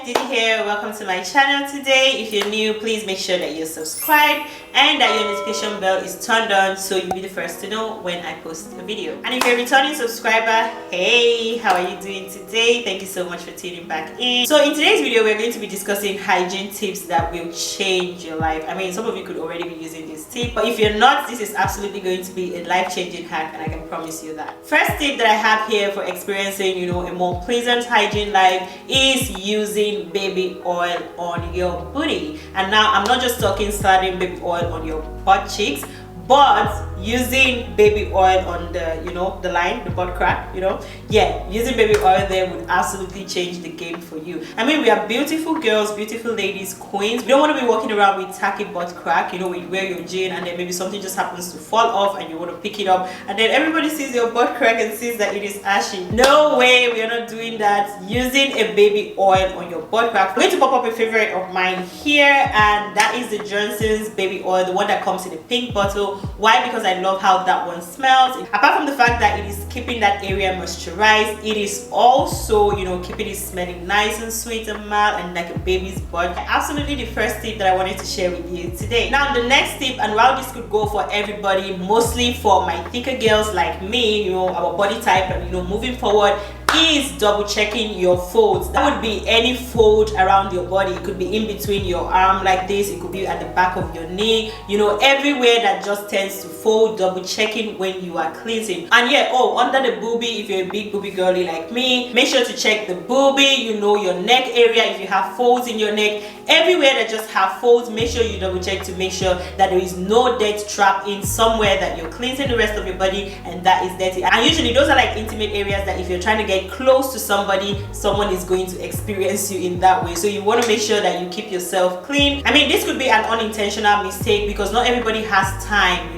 Didi here. Welcome to my channel today. If you're new, please make sure that you're subscribed and that your notification bell is turned on so you'll be the first to know when I post a video. And if you're a returning subscriber, hey, how are you doing today? Thank you so much for tuning back in. So in today's video, we're going to be discussing hygiene tips that will change your life. I mean, some of you could already be using this tip, but if you're not, this is absolutely going to be a life-changing hack, and I can promise you that. First tip that I have here for experiencing, a more pleasant hygiene life is using baby oil on your booty. And now I'm not just talking starting baby oil on your butt cheeks, but using baby oil on the line, the butt crack, using baby oil there would absolutely change the game for you. I mean, we are beautiful girls, beautiful ladies, queens. We don't want to be walking around with tacky butt crack, when you wear your jean and then maybe something just happens to fall off and you want to pick it up and then everybody sees your butt crack and sees that it is ashy. No way, we are not doing that. Using a baby oil on your butt crack. I'm going to pop up a favorite of mine here, and that is the Johnson's baby oil, the one that comes in a pink bottle. Why? Because I love how that one smells. Apart from the fact that it is keeping that area moisturized, it is also keeping it smelling nice and sweet and mild and like a baby's butt. Absolutely the first tip that I wanted to share with you today. Now the next tip, and while this could go for everybody, mostly for my thicker girls like me, our body type, and moving forward, is double checking your folds. That would be any fold around your body. It could be in between your arm like this, it could be at the back of your knee, everywhere that just tends to fold. Double checking when you are cleansing. And under the boobie, if you're a big boobie girly like me, make sure to check the boobie, your neck area. If you have folds in your neck, everywhere that just have folds, make sure you double check to make sure that there is no dirt trapped in somewhere that you're cleansing the rest of your body and that is dirty. And usually those are like intimate areas that if you're trying to get close to somebody, someone is going to experience you in that way. So you want to make sure that you keep yourself clean. I mean, this could be an unintentional mistake because not everybody has time,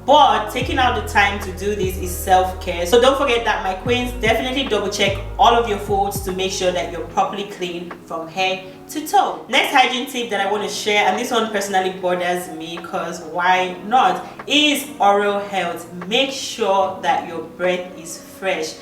but taking out the time to do this is self-care. So don't forget that, my queens. Definitely double check all of your folds to make sure that you're properly clean from head to toe. Next hygiene tip that I want to share, and this one personally bothers me because why not, is oral health. Make sure that your breath is fresh.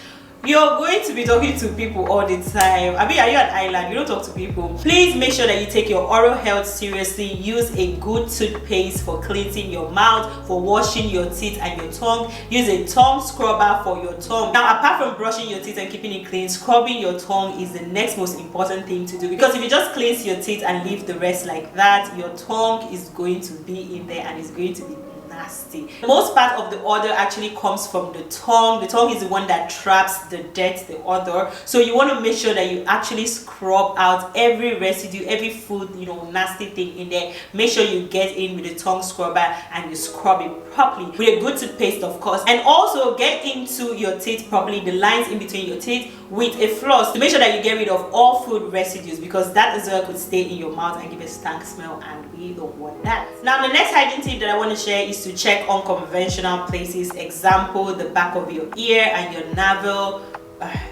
You're going to be talking to people all the time. I mean, are you an island? You don't talk to people. Please make sure that you take your oral health seriously. Use a good toothpaste for cleansing your mouth, for washing your teeth and your tongue. Use a tongue scrubber for your tongue. Now, apart from brushing your teeth and keeping it clean, scrubbing your tongue is the next most important thing to do, because if you just cleanse your teeth and leave the rest like that, your tongue is going to be in there and it's going to be nasty. Most part of the odor actually comes from the tongue. The tongue is the one that traps the dirt, the odor. So you want to make sure that you actually scrub out every residue, every food, nasty thing in there. Make sure you get in with the tongue scrubber and you scrub it properly with a good toothpaste, of course. And also get into your teeth properly, the lines in between your teeth, with a floss to make sure that you get rid of all food residues, because that as well could stay in your mouth and give a stank smell, and we don't want that. Now the next hygiene tip that I want to share is to check unconventional places. Example, the back of your ear and your navel.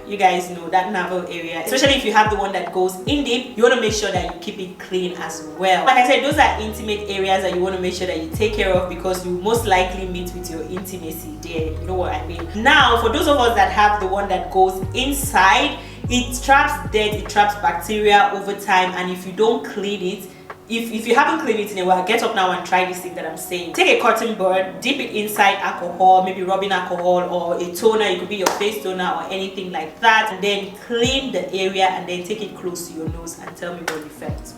You guys know that navel area, especially if you have the one that goes in deep, you want to make sure that you keep it clean as well. Like I said, those are intimate areas that you want to make sure that you take care of, because you most likely meet with your intimacy there. You know what I mean? Now, for those of us that have the one that goes inside, it traps dirt, it traps bacteria over time, and if you don't clean it, if you haven't cleaned it in a while, get up now and try this thing that I'm saying. Take a cotton bud, dip it inside alcohol, maybe rubbing alcohol or a toner. It could be your face toner or anything like that, and then clean the area and then take it close to your nose and tell me what you felt.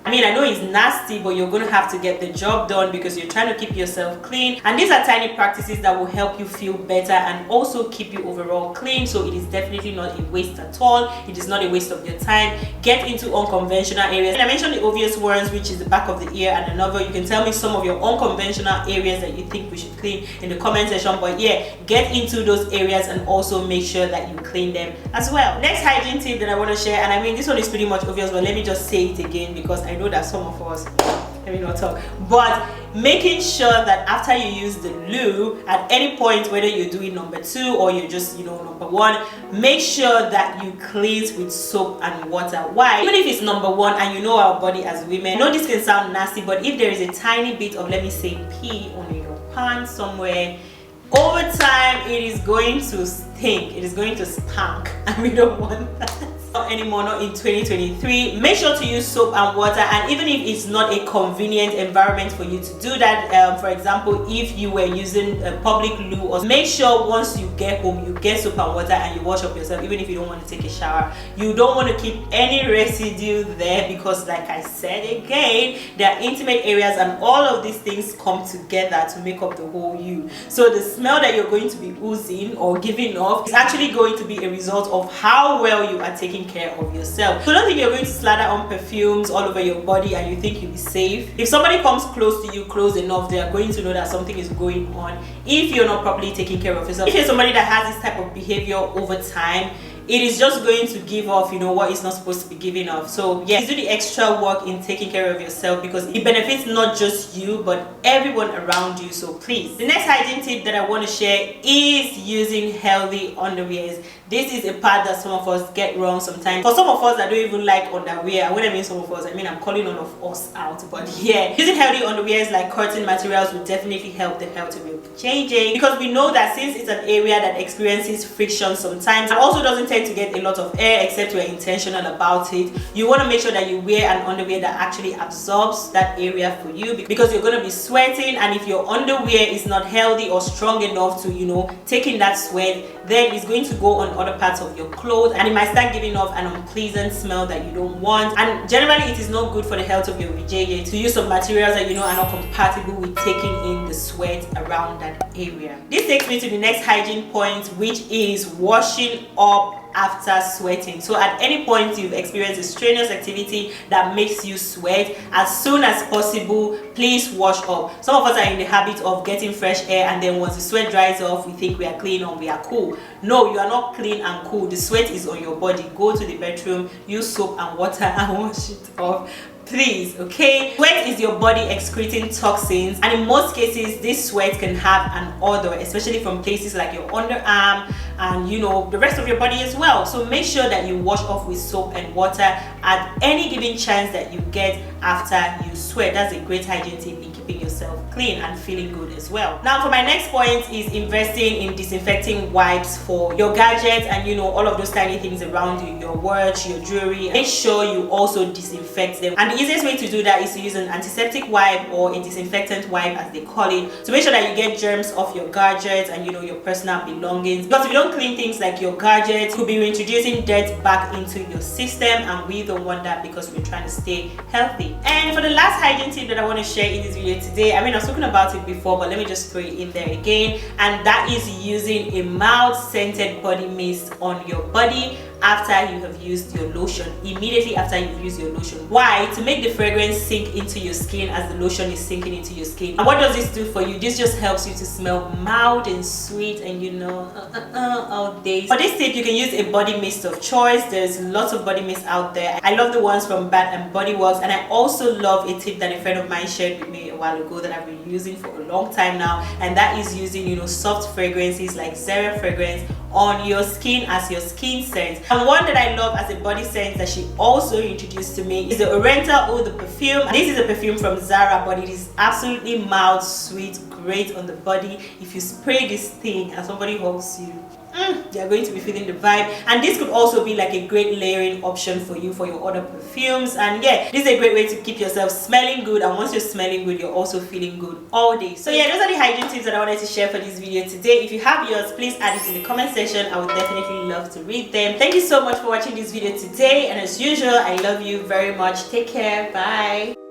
I mean, I know it's nasty, but you're going to have to get the job done because you're trying to keep yourself clean. And these are tiny practices that will help you feel better and also keep you overall clean. So it is definitely not a waste at all. It is not a waste of your time. Get into unconventional areas. And I mentioned the obvious ones, which is the back of the ear and the navel. You can tell me some of your unconventional areas that you think we should clean in the comment section. But yeah, get into those areas and also make sure that you clean them as well. Next hygiene tip that I want to share, and I mean, this one is pretty much obvious, but let me just say it again because I know that some of us, let me not talk, but making sure that after you use the loo, at any point, whether you're doing number 2 or you're just number 1, make sure that you cleanse with soap and water. Why? Even if it's number 1 and our body as women, I know this can sound nasty, but if there is a tiny bit of, let me say, pee on your pants somewhere, over time it is going to stink, it is going to stank, and we don't want that. Not anymore, not in 2023. Make sure to use soap and water, and even if it's not a convenient environment for you to do that, for example, if you were using a public loo, or make sure once you get home you get soap and water and you wash up yourself, even if you don't want to take a shower. You don't want to keep any residue there, because like I said again, there are intimate areas and all of these things come together to make up the whole you. So the smell that you're going to be oozing or giving off is actually going to be a result of how well you are taking care of yourself. So don't think you're going to slather on perfumes all over your body and you think you'll be safe. If somebody comes close to you, close enough, they are going to know that something is going on if you're not properly taking care of yourself. If you're somebody that has this type of behavior over time, it is just going to give off, what is not supposed to be giving off. So yeah, do the extra work in taking care of yourself, because it benefits not just you but everyone around you. So please, the next hygiene tip that I want to share is using healthy underwears. This is a part that some of us get wrong sometimes. For some of us that don't even like underwear, and when I mean some of us, I mean I'm calling all of us out. But yeah, using healthy underwears like cotton materials will definitely help the health of your JJ, because we know that since it's an area that experiences friction sometimes and also doesn't tend to get a lot of air except we're intentional about it, you want to make sure that you wear an underwear that actually absorbs that area for you, because you're going to be sweating, and if your underwear is not healthy or strong enough to take in that sweat, then it's going to go on other parts of your clothes and it might start giving off an unpleasant smell that you don't want. And generally it is not good for the health of your vajayjay to use some materials that are not compatible with taking in the sweat around that area. This takes me to the next hygiene point, which is washing up after sweating. So at any point you've experienced a strenuous activity that makes you sweat, as soon as possible please wash up. Some of us are in the habit of getting fresh air, and then once the sweat dries off we think we are clean or we are cool. No, you are not clean and cool. The sweat is on your body. Go to the bedroom, use soap and water and wash it off, please. Okay, sweat is your body excreting toxins, and in most cases this sweat can have an odor, especially from places like your underarm and the rest of your body as well. So make sure that you wash off with soap and water at any given chance that you get after you sweat. That's a great hygiene tip in keeping yourself clean and feeling good as well. Now for my next point is investing in disinfecting wipes for your gadgets and all of those tiny things around you, your watch, your jewelry. Make sure you also disinfect them, and the easiest way to do that is to use an antiseptic wipe or a disinfectant wipe as they call it, to make sure that you get germs off your gadgets and your personal belongings. Because if you don't clean things like your gadgets, you'll be reintroducing dirt back into your system, and we don't want that because we're trying to stay healthy. And for the last hygiene tip that I want to share in this video today, I mean I've spoken about it before, but let me just throw it in there again, and that is using a mild scented body mist on your body after you have used your lotion, immediately after you've used your lotion. Why? To make the fragrance sink into your skin as the lotion is sinking into your skin. And what does this do for you? This just helps you to smell mild and sweet and all day. For this tip, you can use a body mist of choice. There's lots of body mists out there. I love the ones from Bath and Body Works, and I also love a tip that a friend of mine shared with me a while ago that I've been using for a long time now, and that is using soft fragrances like Zara fragrance on your skin as your skin scent. And one that I love as a body scent that she also introduced to me is the Oriental Eau de Perfume. This is a perfume from Zara, but it is absolutely mild, sweet, great on the body. If you spray this thing and somebody hugs you, they're going to be feeling the vibe. And this could also be like a great layering option for you for your other perfumes. And yeah, this is a great way to keep yourself smelling good, and once you're smelling good, you're also feeling good all day. So yeah, those are the hygiene tips that I wanted to share for this video today. If you have yours, please add it in the comment section. I would definitely love to read them. Thank you so much for watching this video today, and as usual, I love you very much. Take care. Bye.